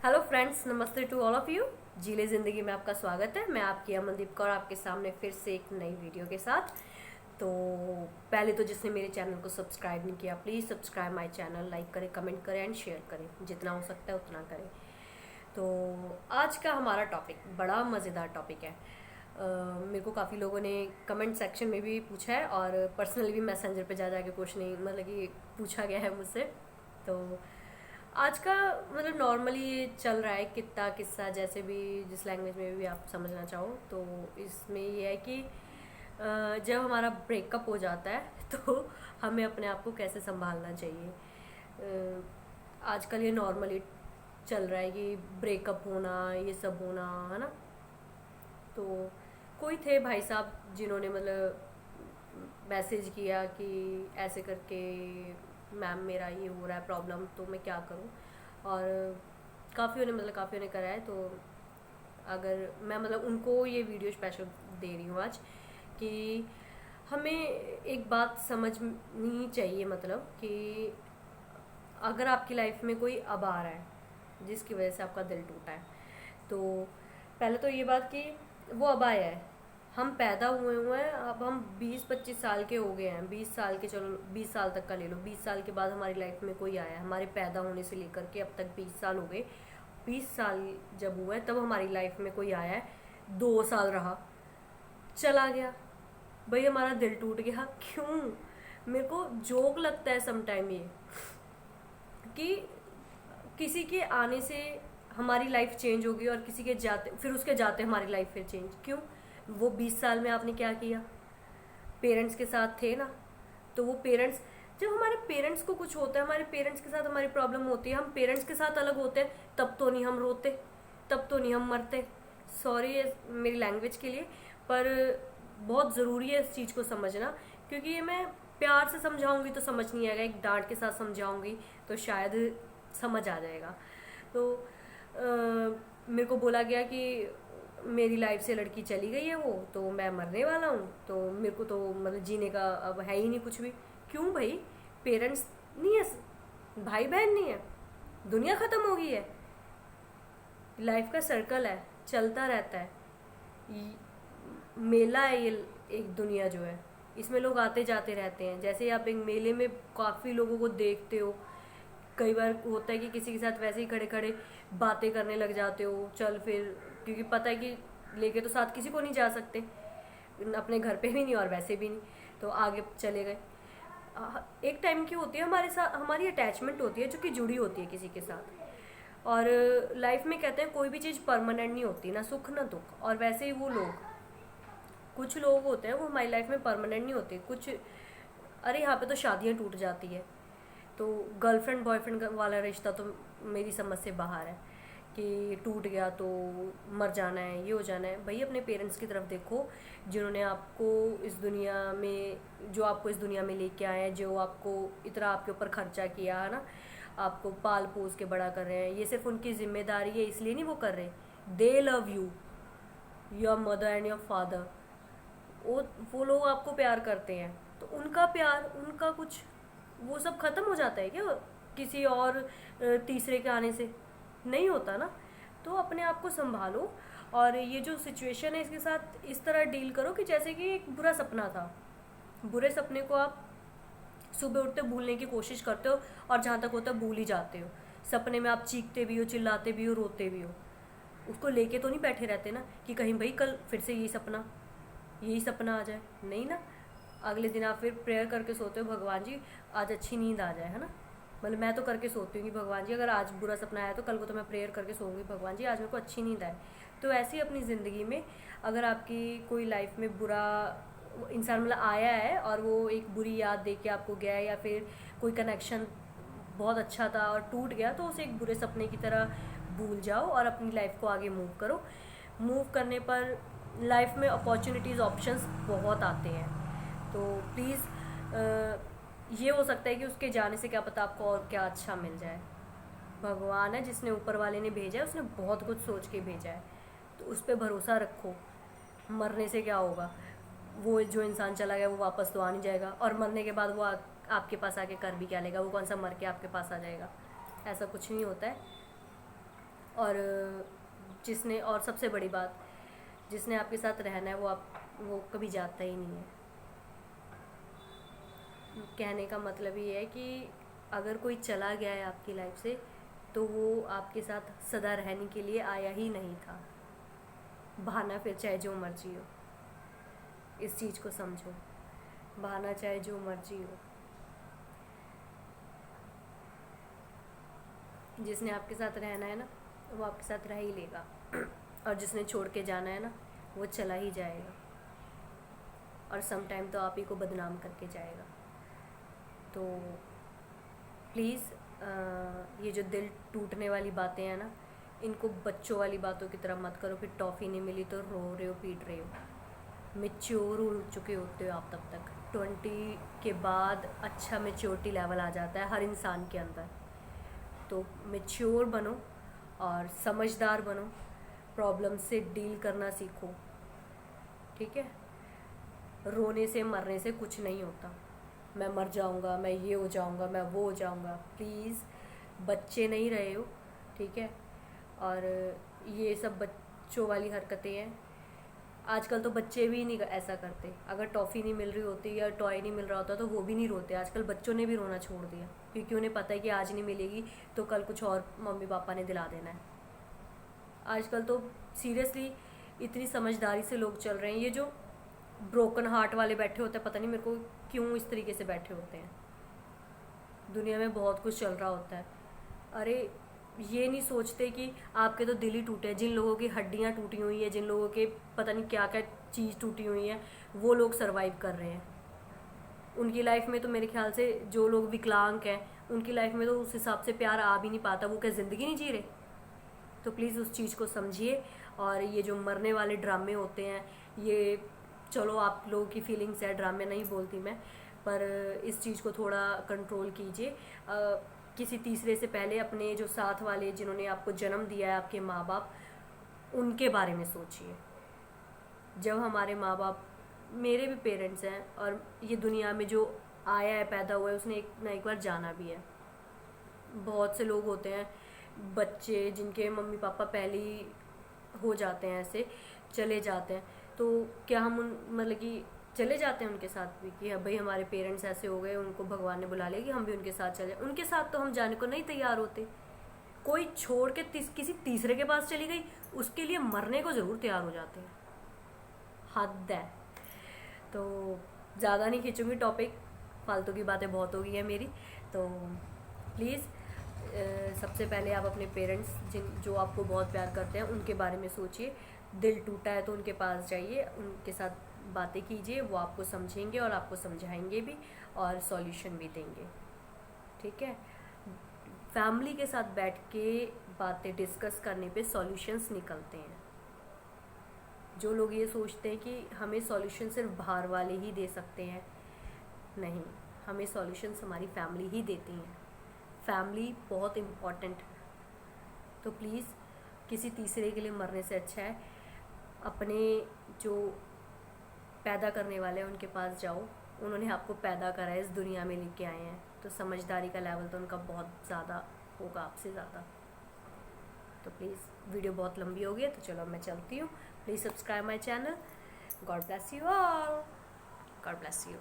Hello friends, नमस्ते to all of you. जीले ज़िंदगी में आपका स्वागत है। मैं आपकी अमनदीप कौर आपके सामने फिर से एक नई वीडियो के साथ। तो पहले तो जिसने मेरे चैनल को सब्सक्राइब नहीं किया, please subscribe my channel, like करें, कमेंट करें एंड शेयर करें, जितना हो सकता है उतना करें। तो आज का हमारा टॉपिक बड़ा मज़ेदार टॉपिक है। मेरे को काफ़ी लोगों ने कमेंट सेक्शन में भी पूछा है और पर्सनली भी मैसेंजर पे जा के क्वेश्चन मतलब कि पूछा गया है मुझसे। तो आज का मतलब नॉर्मली ये चल रहा है कितना किस्सा, जैसे भी जिस लैंग्वेज में भी आप समझना चाहो। तो इसमें ये है कि जब हमारा ब्रेकअप हो जाता है तो हमें अपने आप को कैसे संभालना चाहिए। आजकल ये नॉर्मली चल रहा है कि ब्रेकअप होना, ये सब होना, है ना। तो कोई थे भाई साहब जिन्होंने मतलब मैसेज किया कि ऐसे करके मैम मेरा ये हो रहा है प्रॉब्लम, तो मैं क्या करूं। और काफ़ियों ने करा है। तो अगर मैं मतलब उनको ये वीडियो स्पेशल दे रही हूँ आज कि हमें एक बात समझनी चाहिए, मतलब कि अगर आपकी लाइफ में कोई अब आ रहा है जिसकी वजह से आपका दिल टूटा है, तो पहले तो ये बात कि वो अब आया है, हम पैदा हुए हैं, अब हम 20-25 साल के हो गए हैं, 20 साल के, चलो 20 साल तक का ले लो, 20 साल के बाद हमारी लाइफ में कोई आया है। हमारे पैदा होने से लेकर के अब तक 20 साल हो गए। 20 साल जब हुआ है तब हमारी लाइफ में कोई आया है, 2 साल रहा, चला गया, भाई हमारा दिल टूट गया। क्यों? मेरे को जोक लगता है समटाइम ये कि किसी के आने से हमारी लाइफ चेंज होगी और किसी के जाते, फिर उसके जाते हमारी लाइफ फिर चेंज क्यों? वो 20 साल में आपने क्या किया? पेरेंट्स के साथ थे ना। तो वो पेरेंट्स, जब हमारे पेरेंट्स को कुछ होता है, हमारे पेरेंट्स के साथ हमारी प्रॉब्लम होती है, हम पेरेंट्स के साथ अलग होते हैं, तब तो नहीं हम रोते, तब तो नहीं हम मरते। सॉरी मेरी लैंग्वेज के लिए, पर बहुत ज़रूरी है इस चीज़ को समझना, क्योंकि ये मैं प्यार से समझाऊंगी तो समझ नहीं आएगा, एक डांट के साथ समझाऊंगी तो शायद समझ आ जाएगा। तो मेरे को बोला गया कि मेरी लाइफ से लड़की चली गई है वो, तो मैं मरने वाला हूँ, तो मेरे को तो मतलब जीने का अब है ही नहीं कुछ भी। क्यों भाई? पेरेंट्स नहीं है, भाई बहन नहीं है, दुनिया ख़त्म हो गई है, लाइफ का सर्कल है, चलता रहता है, मेला है ये, एक दुनिया जो है इसमें लोग आते जाते रहते हैं। जैसे आप एक मेले में काफ़ी लोगों को देखते हो, कई बार होता है कि किसी के साथ वैसे ही खड़े खड़े बातें करने लग जाते हो, चल फिर, क्योंकि पता है कि लेके तो साथ किसी को नहीं जा सकते, अपने घर पे भी नहीं और वैसे भी नहीं, तो आगे चले गए। एक टाइम की होती है हमारे साथ, हमारी अटैचमेंट होती है जो कि जुड़ी होती है किसी के साथ। और लाइफ में कहते हैं कोई भी चीज़ परमानेंट नहीं होती, ना सुख ना दुख। और वैसे ही वो लोग, कुछ लोग होते हैं वो हमारी लाइफ में परमानेंट नहीं होते। कुछ, अरे यहाँ पे तो शादियाँ टूट जाती है, तो गर्लफ्रेंड बॉयफ्रेंड वाला रिश्ता तो मेरी समझ से बाहर है कि टूट गया तो मर जाना है, ये हो जाना है। भाई अपने पेरेंट्स की तरफ देखो, जिन्होंने आपको इस दुनिया में, जो आपको इस दुनिया में लेके आए हैं, जो आपको इतना आपके ऊपर खर्चा किया है ना, आपको पाल पोस के बड़ा कर रहे हैं, ये सिर्फ उनकी जिम्मेदारी है, इसलिए नहीं वो कर रहे। दे love you, your mother and your father. वो वो लोग आपको प्यार करते हैं, तो उनका प्यार, उनका कुछ, वो सब खत्म हो जाता है क्या किसी और तीसरे के आने से? नहीं होता ना। तो अपने आप को संभालो, और ये जो सिचुएशन है इसके साथ इस तरह डील करो कि जैसे कि एक बुरा सपना था, बुरे सपने को आप सुबह उठते भूलने की कोशिश करते हो, और जहाँ तक होता है भूल ही जाते हो। सपने में आप चीखते भी हो, चिल्लाते भी हो, रोते भी हो, उसको लेके तो नहीं बैठे रहते ना कि कहीं भाई कल फिर से यही सपना आ जाए, नहीं ना। अगले दिन आप फिर प्रेयर करके सोते हो, भगवान जी आज अच्छी नींद आ जाए, है ना। मतलब मैं तो करके सोती हूँ कि भगवान जी अगर आज बुरा सपना आया तो कल को तो मैं प्रेयर करके सोऊंगी, भगवान जी आज मेरे को अच्छी नींद आए। तो ऐसे ही अपनी ज़िंदगी में अगर आपकी कोई लाइफ में बुरा इंसान मतलब आया है और वो एक बुरी याद दे के आपको गया है, या फिर कोई कनेक्शन बहुत अच्छा था और टूट गया, तो उसे एक बुरे सपने की तरह भूल जाओ और अपनी लाइफ को आगे मूव करो। मूव करने पर लाइफ में अपॉर्चुनिटीज़, ऑप्शंस बहुत आते हैं। तो प्लीज़ ये हो सकता है कि उसके जाने से क्या पता आपको और क्या अच्छा मिल जाए। भगवान है जिसने, ऊपर वाले ने भेजा है, उसने बहुत कुछ सोच के भेजा है, तो उस पर भरोसा रखो। मरने से क्या होगा? वो जो इंसान चला गया वो वापस तो आ नहीं जाएगा, और मरने के बाद वो आपके पास आके कर भी क्या लेगा? वो कौन सा मर के आपके पास आ जाएगा? ऐसा कुछ नहीं होता है। और जिसने, और सबसे बड़ी बात, जिसने आपके साथ रहना है वो कभी जाता ही नहीं है। कहने का मतलब ये है कि अगर कोई चला गया है आपकी लाइफ से तो वो आपके साथ सदा रहने के लिए आया ही नहीं था। बहाना फिर चाहे जो मर्जी हो, इस चीज़ को समझो। बहाना चाहे जो मर्जी हो, जिसने आपके साथ रहना है ना वो आपके साथ रह ही लेगा, और जिसने छोड़ के जाना है ना वो चला ही जाएगा, और सम टाइम तो आप ही को बदनाम करके जाएगा। तो प्लीज़ ये जो दिल टूटने वाली बातें हैं ना, इनको बच्चों वाली बातों की तरह मत करो। फिर टॉफ़ी नहीं मिली तो रो रहे हो, पीट रहे हो। मेच्योर हो चुके होते हो आप तब तक। 20 के बाद अच्छा मेच्योरिटी लेवल आ जाता है हर इंसान के अंदर। तो मेच्योर बनो और समझदार बनो, प्रॉब्लम से डील करना सीखो, ठीक है। रोने से मरने से कुछ नहीं होता। मैं मर जाऊंगा, मैं ये हो जाऊंगा, मैं वो हो जाऊंगा, प्लीज़ बच्चे नहीं रहे हो, ठीक है। और ये सब बच्चों वाली हरकतें हैं। आजकल तो बच्चे भी नहीं ऐसा करते। अगर टॉफ़ी नहीं मिल रही होती या टॉय नहीं मिल रहा होता तो वो भी नहीं रोते। आजकल बच्चों ने भी रोना छोड़ दिया, क्योंकि उन्हें पता है कि आज नहीं मिलेगी तो कल कुछ और मम्मी पापा ने दिला देना है। आजकल तो सीरियसली इतनी समझदारी से लोग चल रहे हैं। ये जो ब्रोकन हार्ट वाले बैठे होते हैं, पता नहीं मेरे को क्यों इस तरीके से बैठे होते हैं। दुनिया में बहुत कुछ चल रहा होता है। अरे ये नहीं सोचते कि आपके तो दिल ही टूटे हैं। जिन लोगों की हड्डियाँ टूटी हुई है, जिन लोगों के पता नहीं क्या क्या चीज़ टूटी हुई है, वो लोग सरवाइव कर रहे हैं। उनकी लाइफ में तो मेरे ख्याल से जो लोग विकलांग हैं उनकी लाइफ में तो उस हिसाब से प्यार आ भी नहीं पाता। वो क्या ज़िंदगी नहीं जी रहे? तो प्लीज़ उस चीज़ को समझिए। और ये जो मरने वाले ड्रामे होते हैं, ये चलो आप लोगों की फीलिंग्स है, ड्रामे नहीं बोलती मैं, पर इस चीज़ को थोड़ा कंट्रोल कीजिए। किसी तीसरे से पहले अपने जो साथ वाले, जिन्होंने आपको जन्म दिया है, आपके माँ बाप, उनके बारे में सोचिए। जब हमारे माँ बाप, मेरे भी पेरेंट्स हैं, और ये दुनिया में जो आया है, पैदा हुआ है, उसने एक ना एक बार जाना भी है। बहुत से लोग होते हैं बच्चे जिनके मम्मी पापा पहले ही हो जाते हैं, ऐसे चले जाते हैं। तो क्या हम उन मतलब कि चले जाते हैं उनके साथ भी कि भाई हमारे पेरेंट्स ऐसे हो गए, उनको भगवान ने बुला लिया कि हम भी उनके साथ चले? उनके साथ तो हम जाने को नहीं तैयार होते। कोई छोड़ के किसी तीसरे के पास चली गई, उसके लिए मरने को ज़रूर तैयार हो जाते हैं। हद है। तो ज़्यादा नहीं खींचूंगी टॉपिक, फालतू की बातें बहुत हो गई है मेरी। तो प्लीज़ सबसे पहले आप अपने पेरेंट्स जो आपको बहुत प्यार करते हैं उनके बारे में सोचिए। दिल टूटा है तो उनके पास जाइए, उनके साथ बातें कीजिए। वो आपको समझेंगे और आपको समझाएंगे भी और सॉल्यूशन भी देंगे, ठीक है। फैमिली के साथ बैठ के बातें डिस्कस करने पे सॉल्यूशंस निकलते हैं। जो लोग ये सोचते हैं कि हमें सॉल्यूशन सिर्फ बाहर वाले ही दे सकते हैं, नहीं, हमें सॉल्यूशंस हमारी फैमिली ही देती हैं। फैमिली बहुत इम्पॉर्टेंट। तो प्लीज़ किसी तीसरे के लिए मरने से अच्छा है अपने जो पैदा करने वाले हैं उनके पास जाओ। उन्होंने आपको पैदा करा है, इस दुनिया में लेके आए हैं, तो समझदारी का लेवल तो उनका बहुत ज़्यादा होगा आपसे ज़्यादा। तो प्लीज़, वीडियो बहुत लंबी हो गई है तो चलो मैं चलती हूँ। Please subscribe my channel. God bless you all. God bless you.